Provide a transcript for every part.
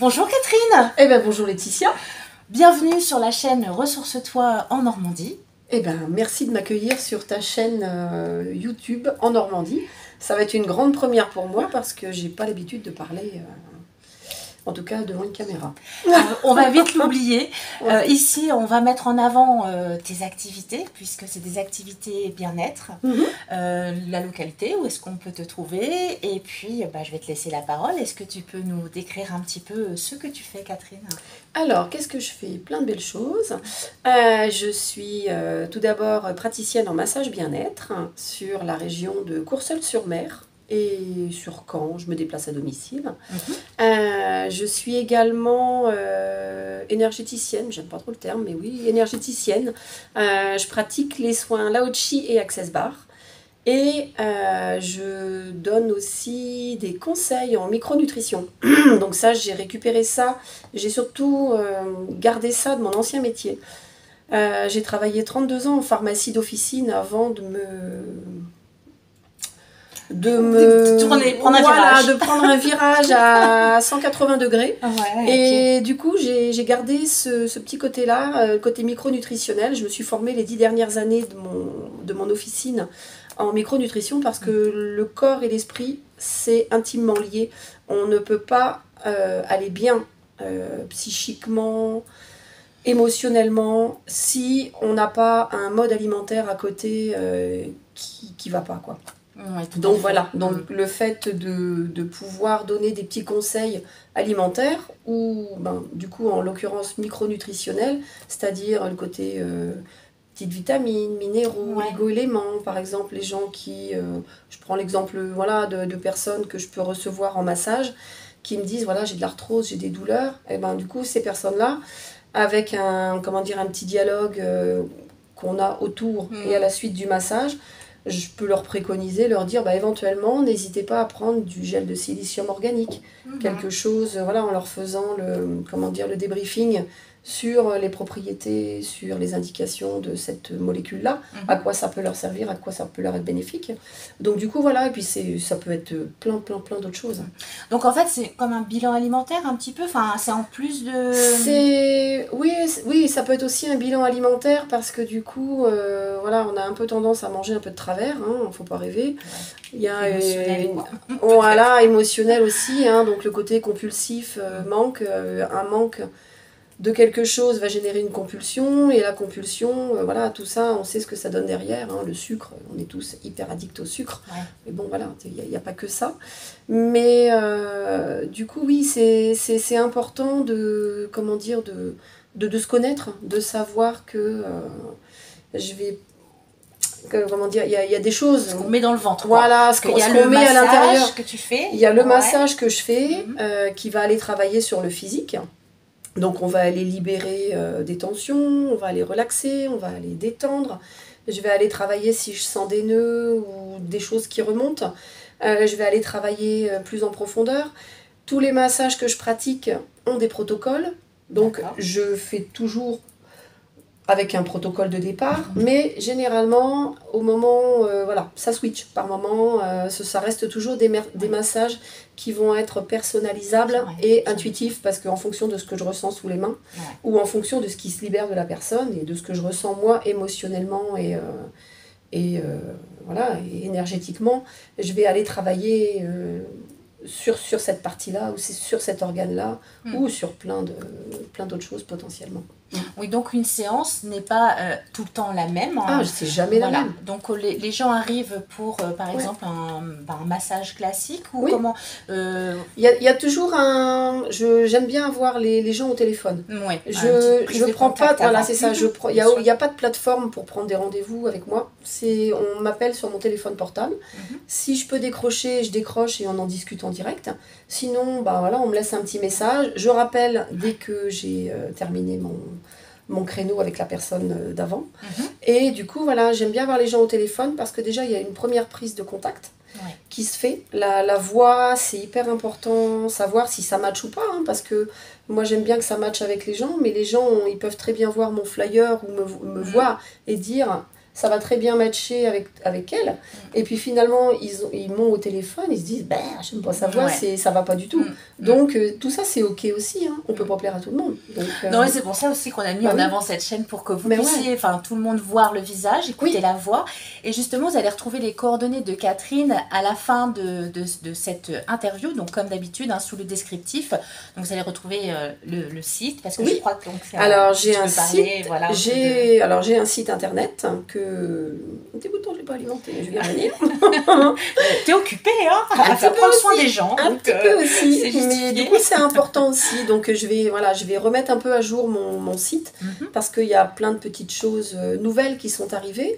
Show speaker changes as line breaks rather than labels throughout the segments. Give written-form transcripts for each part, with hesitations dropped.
Bonjour Catherine.
Eh bien bonjour Laetitia.
Bienvenue sur la chaîne Ressource-toi en Normandie.
Eh bien merci de m'accueillir sur ta chaîne YouTube en Normandie. Ça va être une grande première pour moi parce que j'ai pas l'habitude de parler, en tout cas devant une caméra.
On va vite l'oublier.
Ouais.
Ici, on va mettre en avant tes activités, puisque c'est des activités bien-être. La localité, où est-ce qu'on peut te trouver? Et puis, je vais te laisser la parole. Est-ce que tu peux nous décrire un petit peu ce que tu fais, Catherine?
Alors, qu'est-ce que je fais? Plein de belles choses. Je suis tout d'abord praticienne en massage bien-être sur la région de Courseulles-sur-Mer et sur Caen. Je me déplace à domicile. Je suis également énergéticienne, j'aime pas trop le terme, mais oui, énergéticienne. Je pratique les soins Lao-Chi et Access Bar. Et je donne aussi des conseils en micronutrition. Donc ça, j'ai récupéré ça. J'ai surtout gardé ça de mon ancien métier. J'ai travaillé 32 ans en pharmacie d'officine avant de
tourner, prendre un virage.
De prendre un virage à 180 degrés.
Ouais,
Et du coup, j'ai gardé ce petit côté-là, côté micronutritionnel. Je me suis formée les 10 dernières années de mon officine en micronutrition parce que le corps et l'esprit, c'est intimement lié. On ne peut pas aller bien psychiquement, émotionnellement, si on n'a pas un mode alimentaire à côté qui va pas, quoi.
Ouais,
Donc voilà, donc le fait de pouvoir donner des petits conseils alimentaires ou du coup en l'occurrence micronutritionnels, c'est-à-dire le côté petites vitamines, minéraux, oligo-éléments, par exemple les gens qui, je prends l'exemple de personnes que je peux recevoir en massage qui me disent voilà j'ai de l'arthrose, j'ai des douleurs, et du coup ces personnes-là avec un petit dialogue qu'on a autour et à la suite du massage, je peux leur préconiser, leur dire éventuellement n'hésitez pas à prendre du gel de silicium organique, quelque chose, en leur faisant le débriefing sur les propriétés, sur les indications de cette molécule-là, à quoi ça peut leur servir, à quoi ça peut leur être bénéfique. Donc du coup et puis ça peut être plein d'autres choses.
Donc en fait c'est comme un bilan alimentaire un petit peu, c'est en plus de...
Oui, ça peut être aussi un bilan alimentaire parce que du coup, on a un peu tendance à manger un peu de travers, faut pas rêver. Il y a émotionnel aussi, donc le côté compulsif manque, un manque de quelque chose va générer une compulsion, et la compulsion, tout ça, on sait ce que ça donne derrière, le sucre, on est tous hyper addicts au sucre, mais bon il n'y a pas que ça. Mais du coup oui, c'est important de se connaître, de savoir que il y a des choses...
Ce qu'on met dans le ventre.
Ce qu'on met à l'intérieur.
Que tu fais.
Il y a le massage que je fais, qui va aller travailler sur le physique. Donc on va aller libérer des tensions, on va aller relaxer, on va aller détendre. Je vais aller travailler si je sens des nœuds ou des choses qui remontent. Je vais aller travailler plus en profondeur. Tous les massages que je pratique ont des protocoles. Donc je fais toujours avec un protocole de départ, mais généralement au moment, ça switch par moment, ça reste toujours des massages qui vont être personnalisables et intuitifs, parce qu'en fonction de ce que je ressens sous les mains, ou en fonction de ce qui se libère de la personne et de ce que je ressens moi émotionnellement et énergétiquement, je vais aller travailler sur cette partie-là, ou sur cet organe-là, ou sur plein d'autres choses potentiellement.
Oui, donc une séance n'est pas tout le temps la même.
C'est jamais la même.
Donc les gens arrivent pour, par exemple, un massage classique ou comment
Il y a toujours j'aime bien avoir les gens au téléphone. Je prends pas... Voilà, c'est ça. Il n'y a pas de plateforme pour prendre des rendez-vous avec moi. On m'appelle sur mon téléphone portable. Si je peux décrocher, je décroche et on en discute en direct. Sinon, on me laisse un petit message. Je rappelle dès que j'ai terminé mon créneau avec la personne d'avant. Et du coup, j'aime bien avoir les gens au téléphone parce que déjà, il y a une première prise de contact qui se fait. La voix, c'est hyper important, savoir si ça match ou pas, parce que moi, j'aime bien que ça matche avec les gens, mais les gens, ils peuvent très bien voir mon flyer ou me voir et dire ça va très bien matcher avec elle. Et puis finalement, ils m'ont au téléphone, ils se disent, ben, j'aime pas sa voix, ça va pas du tout. Donc tout ça, c'est ok aussi, hein. On peut pas plaire à tout le monde. Donc,
non, et c'est pour ça aussi qu'on a mis en avant cette chaîne pour que vous puissiez, tout le monde voir le visage, écouter la voix. Et justement, vous allez retrouver les coordonnées de Catherine à la fin de cette interview. Donc comme d'habitude, hein, sous le descriptif. Donc vous allez retrouver le site, parce que je crois que
alors j'ai un site, j'ai un site internet que dégoûtant, je l'ai pas alimenté, mais je vais y revenir.
T'es occupée, hein, à faire prendre soin des gens.
Un petit peu aussi, mais du coup c'est important aussi. Donc je vais remettre un peu à jour mon site, parce qu'il y a plein de petites choses nouvelles qui sont arrivées,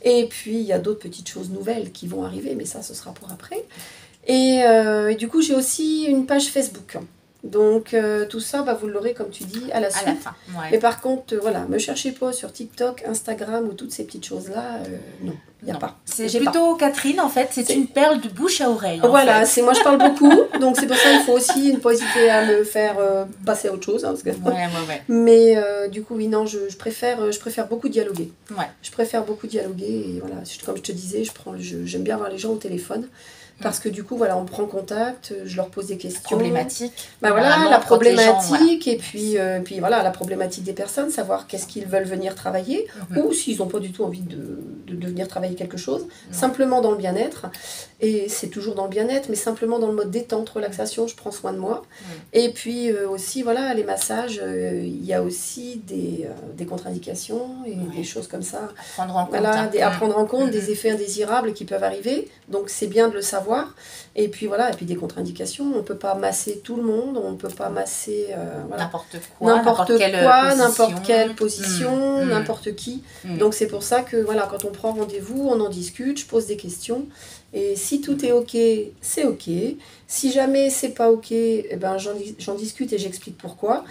et puis il y a d'autres petites choses nouvelles qui vont arriver, mais ça ce sera pour après. Et du coup j'ai aussi une page Facebook. Donc tout ça, vous l'aurez comme tu dis à la suite.
À la fin,
Mais par contre, me cherchez pas sur TikTok, Instagram ou toutes ces petites choses-là. Non, il n'y a pas.
C'est plutôt pas. Catherine, en fait, c'est une perle de bouche à oreille.
Voilà, c'est moi je parle beaucoup, donc c'est pour ça qu'il faut aussi ne pas hésiter à me faire passer à autre chose. Hein, parce que... Mais du coup, oui, non, je préfère beaucoup dialoguer. Je préfère beaucoup dialoguer et voilà, comme je te disais, j'aime bien avoir les gens au téléphone. Parce que du coup, on prend contact, je leur pose des questions.
Problématique.
La problématique, et puis la problématique des personnes, savoir qu'est-ce qu'ils veulent venir travailler, ou s'ils n'ont pas du tout envie de venir travailler quelque chose, simplement dans le bien-être. Et c'est toujours dans le bien-être, mais simplement dans le mode détente, relaxation, je prends soin de moi. Et puis aussi, les massages, il y a aussi des contre-indications et des choses comme ça.
À prendre en compte.
À prendre en compte, des effets indésirables qui peuvent arriver. Donc c'est bien de le savoir. Et puis des contre-indications, on ne peut pas masser tout le monde, on ne peut pas masser
n'importe
quelle position, n'importe qui. Donc c'est pour ça que quand on prend rendez-vous, on en discute, je pose des questions. Et si tout est ok, c'est ok. Si jamais c'est pas ok, j'en discute et j'explique pourquoi.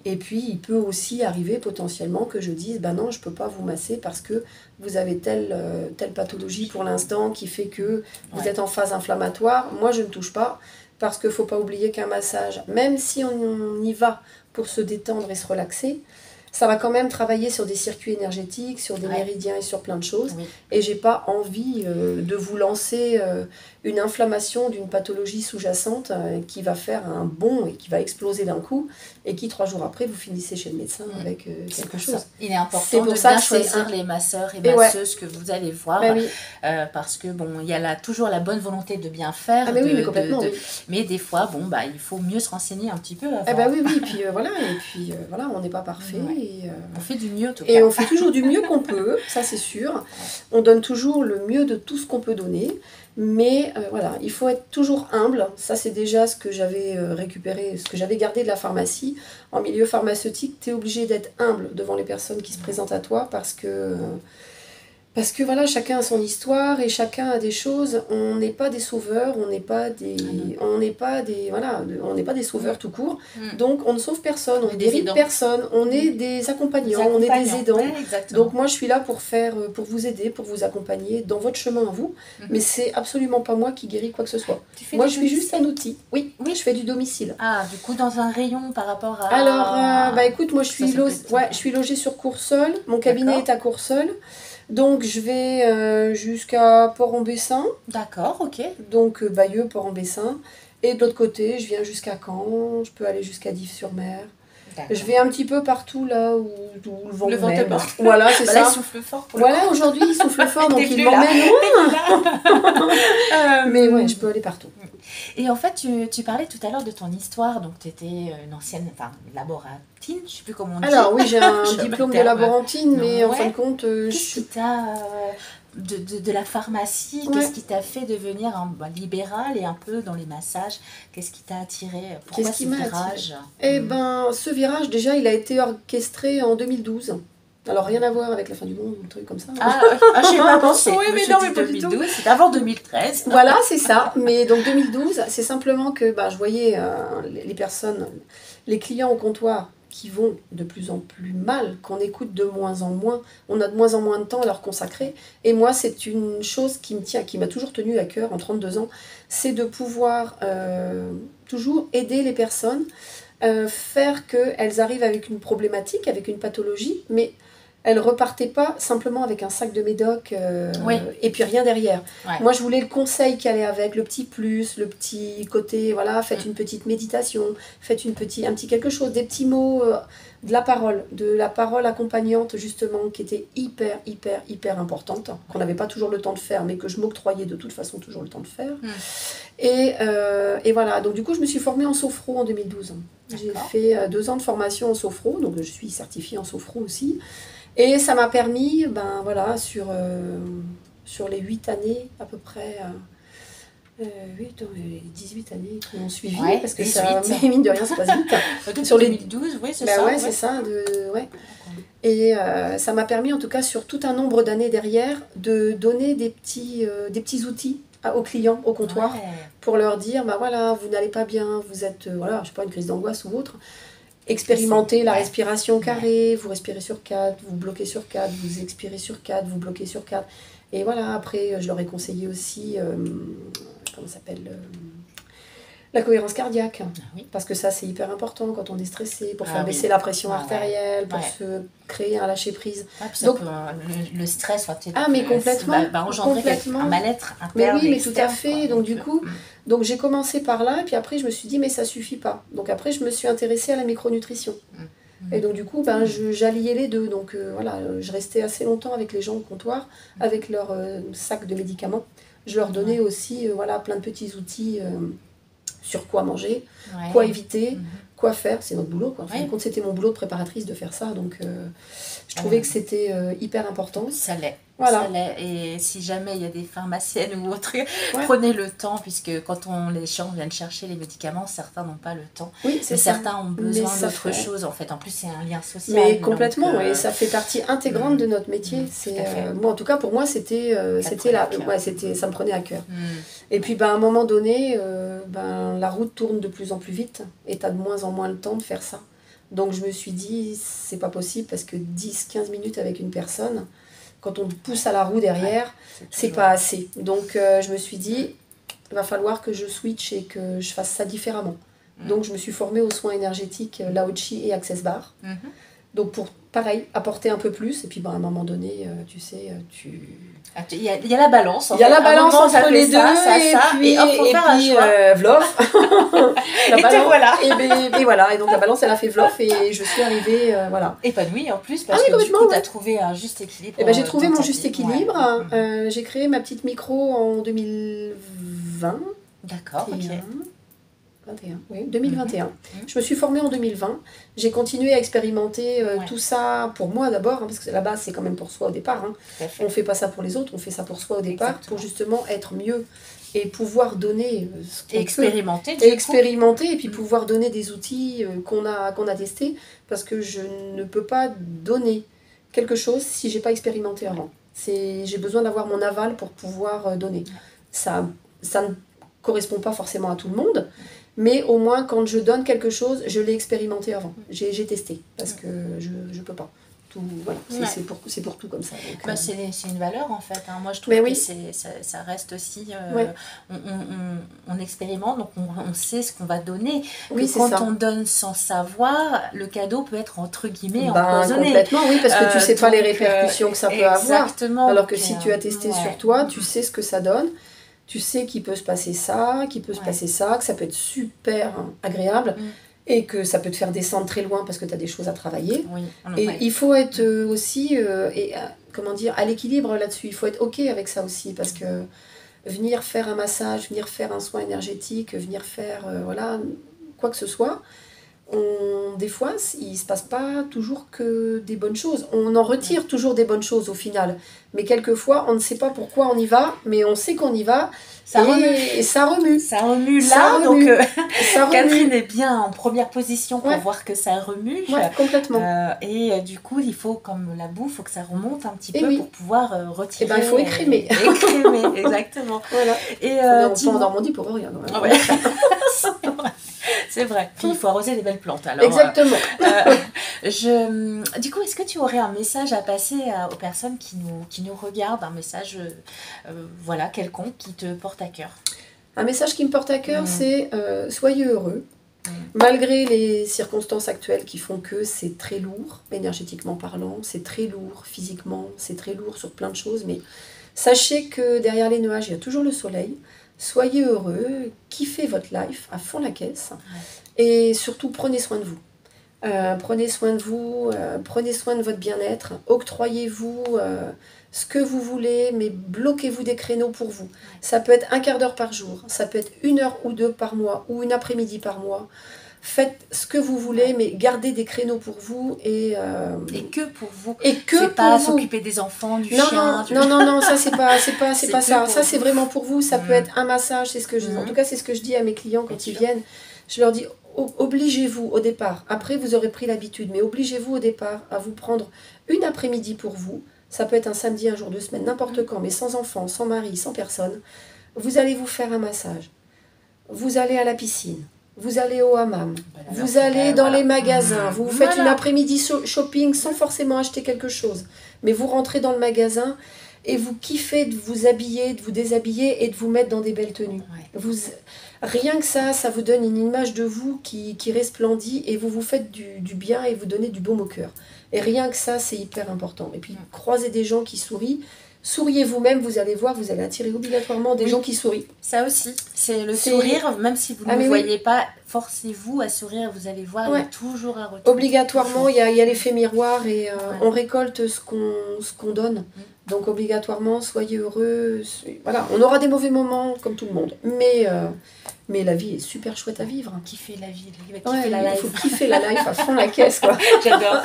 Et puis il peut aussi arriver potentiellement que je dise non, je peux pas vous masser parce que vous avez telle pathologie pour l'instant qui fait que vous êtes en phase inflammatoire. Moi je ne touche pas parce qu'il faut pas oublier qu'un massage, même si on y va pour se détendre et se relaxer, ça va quand même travailler sur des circuits énergétiques, sur des méridiens et sur plein de choses. Et j'ai pas envie de vous lancer une inflammation d'une pathologie sous-jacente qui va faire un bond et qui va exploser d'un coup et qui 3 jours après vous finissez chez le médecin avec quelque chose.
Il est important de bien choisir les masseurs et masseuses que vous allez voir parce que il y a toujours la bonne volonté de bien faire. Mais des fois il faut mieux se renseigner un petit peu avant.
Oui, et puis on n'est pas parfait.
On fait du mieux en tout cas.
Et on fait toujours du mieux qu'on peut, ça c'est sûr. On donne toujours le mieux de tout ce qu'on peut donner. Mais il faut être toujours humble. Ça c'est déjà ce que j'avais récupéré, ce que j'avais gardé de la pharmacie. En milieu pharmaceutique, tu es obligé d'être humble devant les personnes qui se présentent à toi parce que chacun a son histoire et chacun a des choses. On n'est pas des sauveurs, on n'est pas des sauveurs tout court. Donc on ne sauve personne, on ne guérit personne, on est des accompagnants, on est des aidants. Donc moi je suis là pour vous aider, pour vous accompagner dans votre chemin à vous. Mais c'est absolument pas moi qui guéris quoi que ce soit. Moi je suis juste un outil. Oui, je fais du domicile.
Ah, du coup dans un rayon par rapport à...
Alors, écoute, moi je suis logée sur Courseulles, mon cabinet est à Courseulles. Donc je vais jusqu'à Port-en-Bessin.
D'accord, ok.
Donc Bayeux, Port-en-Bessin. Et de l'autre côté, je viens jusqu'à Caen, je peux aller jusqu'à Dives-sur-Mer. Je vais un petit peu partout là où le vent m'emmène. Voilà, c'est ça.
Là, il souffle fort.
Aujourd'hui, il souffle fort, donc il m'emmène loin. Mais je peux aller partout.
Et en fait, tu parlais tout à l'heure de ton histoire. Donc, tu étais une ancienne laborantine, je ne sais plus comment on dit.
Alors oui, j'ai un diplôme de laborantine, mais en fin de compte...
Qu'est-ce qui t'a... De la pharmacie, qu'est-ce qui t'a fait devenir libéral et un peu dans les massages? Qu'est-ce qui t'a attiré? Pourquoi ce virage?
Ce virage, déjà, il a été orchestré en 2012. Alors, rien à voir avec la fin du monde ou un truc comme ça.
Je n'ai pas pensé.
Oui, mais non, mais pas du tout.
C'est avant 2013.
Voilà, c'est ça. Mais donc 2012, c'est simplement que je voyais les personnes, les clients au comptoir qui vont de plus en plus mal, qu'on écoute de moins en moins. On a de moins en moins de temps à leur consacrer. Et moi, c'est une chose qui m'a toujours tenue à cœur en 32 ans, c'est de pouvoir toujours aider les personnes, faire qu'elles arrivent avec une problématique, avec une pathologie, mais elle repartait pas simplement avec un sac de médoc
Oui.
et puis rien derrière.
Ouais.
Moi, je voulais le conseil qui allait avec, le petit plus, le petit côté, voilà, faites une petite méditation, faites un petit quelque chose, des petits mots, de la parole accompagnante justement, qui était hyper, hyper, hyper importante, qu'on n'avait pas toujours le temps de faire, mais que je m'octroyais de toute façon toujours le temps de faire. Et voilà, donc du coup, je me suis formée en sophro en 2012. J'ai fait 2 ans de formation en sophro, donc je suis certifiée en sophro aussi. Et ça m'a permis, ben voilà, sur les 8 années à peu près, 18 années qui m'ont suivi, parce que 18. Ça, mine de rien, ça passe vite.
Sur les 2012, oui, c'est ça.
Ouais, c'est ça. Et ça m'a permis, en tout cas, sur tout un nombre d'années derrière, de donner des petits outils aux clients au comptoir pour leur dire, ben voilà, vous n'allez pas bien, vous êtes, voilà, je sais pas, une crise d'angoisse ou autre. Expérimentez la respiration carrée, vous respirez sur 4, vous bloquez sur 4, vous expirez sur 4, vous bloquez sur 4. Et voilà, après, je leur ai conseillé aussi, comment ça s'appelle, la cohérence cardiaque. Parce que ça, c'est hyper important quand on est stressé, pour faire baisser la pression artérielle, pour se créer un lâcher-prise.
Donc, le stress,
mais complètement,
va engendrer un mal-être interne.
Mais oui, mais tout à fait. Donc, du coup, j'ai commencé par là, et puis après, je me suis dit, mais ça suffit pas. Donc après, je me suis intéressée à la micronutrition. Et donc du coup, j'alliais les deux. Donc voilà, je restais assez longtemps avec les gens au comptoir, avec leur sac de médicaments. Je leur donnais aussi voilà, plein de petits outils sur quoi manger, quoi éviter, quoi faire. C'est notre boulot, quoi. En fin de compte, c'était mon boulot de préparatrice de faire ça. Donc je trouvais que c'était hyper important.
Ça l'est.
Voilà.
Ça l'est. Et si jamais il y a des pharmaciennes ou autres, prenez le temps, puisque quand les gens viennent chercher les médicaments, certains n'ont pas le temps.
Oui,
mais certains ont besoin d'autre chose. En fait, en plus, c'est un lien social.
Mais complètement, donc, oui, ça fait partie intégrante de notre métier. Moi, en tout cas, pour moi, ça me prenait à cœur. Et puis, à un moment donné, la route tourne de plus en plus vite, et tu as de moins en moins le temps de faire ça. Donc, je me suis dit, c'est pas possible, parce que 10-15 minutes avec une personne, quand on te pousse à la roue derrière, c'est pas assez. Donc je me suis dit, il va falloir que je switch et que je fasse ça différemment. Donc je me suis formée aux soins énergétiques Lao Chi et Access Bar. Donc pour, pareil, apporter un peu plus. Et puis à un moment donné, tu sais,
il y a la balance.
Il y a la balance entre les deux.
Et faut faire un choix.
Vlof.
Voilà.
Et voilà. Et donc la balance, elle a fait vlof. Et je suis arrivée, voilà.
Épanouie en plus, parce que du coup, tu as trouvé un juste équilibre.
J'ai trouvé mon juste équilibre. J'ai créé ma petite micro en 2020.
D'accord, ok.
2021. Je me suis formée en 2020. J'ai continué à expérimenter tout ça pour moi d'abord, parce que la base c'est quand même pour soi au départ. On ne fait pas ça pour les autres, on fait ça pour soi au départ, pour justement être mieux et pouvoir donner
expérimenter
et puis pouvoir donner des outils qu'on a testés, parce que je ne peux pas donner quelque chose si j'ai pas expérimenté avant. J'ai besoin d'avoir mon aval pour pouvoir donner. Ça ne correspond pas forcément à tout le monde, mais au moins quand je donne quelque chose, je l'ai expérimenté avant. J'ai testé, parce que je peux pas. Voilà, c'est pour tout comme ça. Donc,
c'est une valeur en fait. Moi je trouve que ça reste aussi. On expérimente, donc on sait ce qu'on va donner. Quand on donne sans savoir, le cadeau peut être entre guillemets empoisonné.
Complètement, oui, parce que tu sais pas les répercussions que ça peut avoir. Alors que
donc,
si tu as testé sur toi, tu sais ce que ça donne. Tu sais qu'il peut se passer ça, qu'il peut se passer ça, que ça peut être super agréable et que ça peut te faire descendre très loin parce que tu as des choses à travailler. Et il faut être aussi à l'équilibre là-dessus. Il faut être OK avec ça aussi, parce que venir faire un massage, venir faire un soin énergétique, venir faire quoi que ce soit, des fois, il ne se passe pas toujours que des bonnes choses. On en retire toujours des bonnes choses au final. Mais quelquefois, on ne sait pas pourquoi on y va, mais on sait qu'on y va. Et ça remue.
Ça remue là, donc Catherine est bien en première position pour voir que ça remue.
Complètement.
Et du coup, il faut, comme la boue, il faut que ça remonte un petit peu pour pouvoir retirer.
Il faut écrémer.
Écrémer, exactement.
Voilà.
Et
on en Normandie pour rien.
C'est vrai. Puis il faut arroser les belles plantes. Alors,
exactement.
Du coup, est-ce que tu aurais un message à passer aux personnes qui nous regardent, un message quelconque qui te porte à cœur?
Un message qui me porte à cœur, c'est soyez heureux. Malgré les circonstances actuelles qui font que c'est très lourd, énergétiquement parlant, c'est très lourd physiquement, c'est très lourd sur plein de choses, mais sachez que derrière les nuages, il y a toujours le soleil. Soyez heureux, kiffez votre life à fond la caisse, et surtout prenez soin de vous. Prenez soin de vous, prenez soin de votre bien-être, octroyez-vous ce que vous voulez, mais bloquez-vous des créneaux pour vous. Ça peut être un quart d'heure par jour, ça peut être 1 heure ou 2 par mois, ou une après-midi par mois. Faites ce que vous voulez, mais gardez des créneaux pour vous et
que pour vous.
Et que
c'est
pour
pas
vous.
S'occuper des enfants, du
non,
chien.
Non, ça c'est pas ça. Ça c'est
vous.
vraiment pour vous. Ça peut être un massage, c'est ce que en tout cas c'est ce que je dis à mes clients quand ils viennent. Je leur dis obligez-vous au départ. Après vous aurez pris l'habitude, mais obligez-vous au départ à vous prendre une après-midi pour vous. Ça peut être un samedi, un jour de semaine, n'importe quand, mais sans enfant, sans mari, sans personne. Vous allez vous faire un massage. Vous allez à la piscine. Vous allez au hammam. Vous allez dans les magasins. Vous faites une après-midi shopping sans forcément acheter quelque chose. Mais vous rentrez dans le magasin et vous kiffez de vous habiller, de vous déshabiller et de vous mettre dans des belles tenues. Rien que ça vous donne une image de vous qui resplendit et vous vous faites du bien et vous donnez du baume au cœur. Et rien que ça, c'est hyper important. Et puis, croisez des gens qui sourient. Souriez vous-même, vous allez voir, vous allez attirer obligatoirement des gens qui sourient.
Ça aussi, c'est le sourire, même si vous ne le voyez pas, forcez-vous à sourire, vous allez voir, il y a toujours un retour.
Obligatoirement, il y a l'effet miroir et on récolte ce qu'on donne. Donc obligatoirement, soyez heureux. Voilà, on aura des mauvais moments comme tout le monde. Mais la vie est super chouette à vivre.
Kiffer la vie,
il faut kiffer la life à fond la caisse, quoi.
J'adore.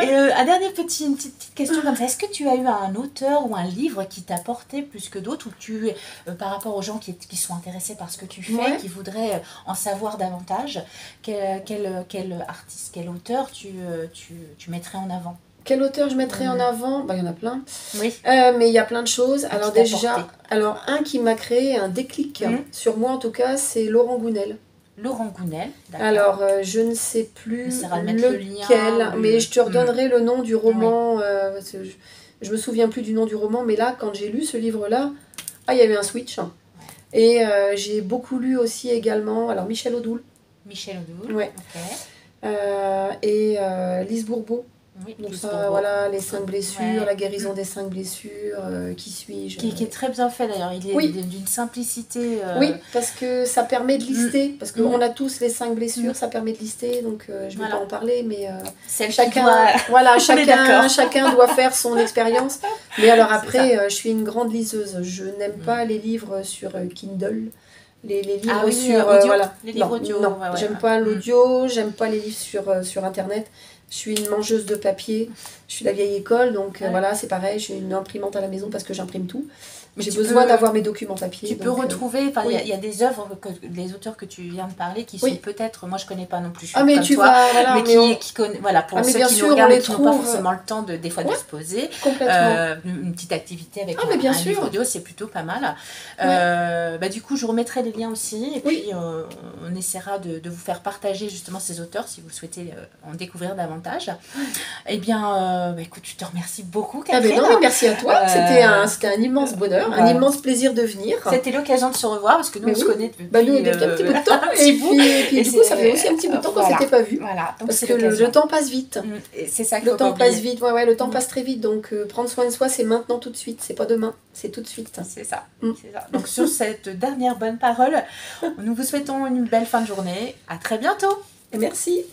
Et un dernier une petite question comme ça. Est-ce que tu as eu un auteur ou un livre qui t'a porté plus que d'autres, ou par rapport aux gens qui sont intéressés par ce que tu fais, qui voudraient en savoir davantage, quel artiste, quel auteur tu mettrais en avant?
Quel auteur je mettrais en avant? Il y en a plein.
Oui.
Mais il y a plein de choses. Alors déjà, un qui m'a créé un déclic, sur moi en tout cas, c'est Laurent Gounel.
Laurent Gounel, d'accord.
Alors, je ne sais plus lequel, mais je te redonnerai le nom du roman. Je me souviens plus du nom du roman, mais là, quand j'ai lu ce livre-là, il y a eu un switch. Et j'ai beaucoup lu aussi également, alors Michel Odoul.
Michel Odoul,
ouais. Et Lise Bourbeau.
Oui,
donc ça, voilà, les 5 blessures, la guérison des 5 blessures, qui suis-je
qui est très bien fait d'ailleurs, il est d'une simplicité.
Oui, parce que ça permet de lister, parce qu'on a tous les 5 blessures, ça permet de lister, donc je ne vais pas en parler, mais chacun doit faire son expérience. Mais alors après, je suis une grande liseuse, je n'aime pas les livres sur Kindle. Les livres sur
audio,
voilà.
Les livres audio.
Non, j'aime pas l'audio, j'aime pas les livres sur internet. Je suis une mangeuse de papier, je suis la vieille école, donc voilà, c'est pareil, j'ai une imprimante à la maison parce que j'imprime tout. J'ai besoin d'avoir mes documents papier.
Tu peux retrouver, il y a des œuvres, les auteurs que tu viens de parler, qui sont peut-être, moi je connais pas non plus,
mais tu vas,
voilà, mais qui connaissent, voilà, pour ceux qui nous regardent et qui n'ont pas forcément le temps des fois de se poser, une petite activité avec un livre audio, c'est plutôt pas mal. Du coup, je remettrai les liens aussi, et puis on essaiera de vous faire partager justement ces auteurs si vous souhaitez en découvrir davantage. Eh bien, écoute, je te remercie beaucoup, Catherine.
Merci à toi, c'était un immense bonheur. Un immense plaisir de venir.
C'était l'occasion de se revoir parce que nous on se connaît depuis,
depuis un petit bout de temps. et puis du coup ça fait aussi un petit bout de temps qu'on ne s'était pas vu.
Voilà, donc
parce que le temps passe vite.
C'est ça que
le temps passe vite. Le temps passe très vite. Donc prendre soin de soi, c'est maintenant tout de suite. C'est pas demain, c'est tout de suite.
C'est ça. Donc sur cette dernière bonne parole, nous vous souhaitons une belle fin de journée. À très bientôt.
Et merci.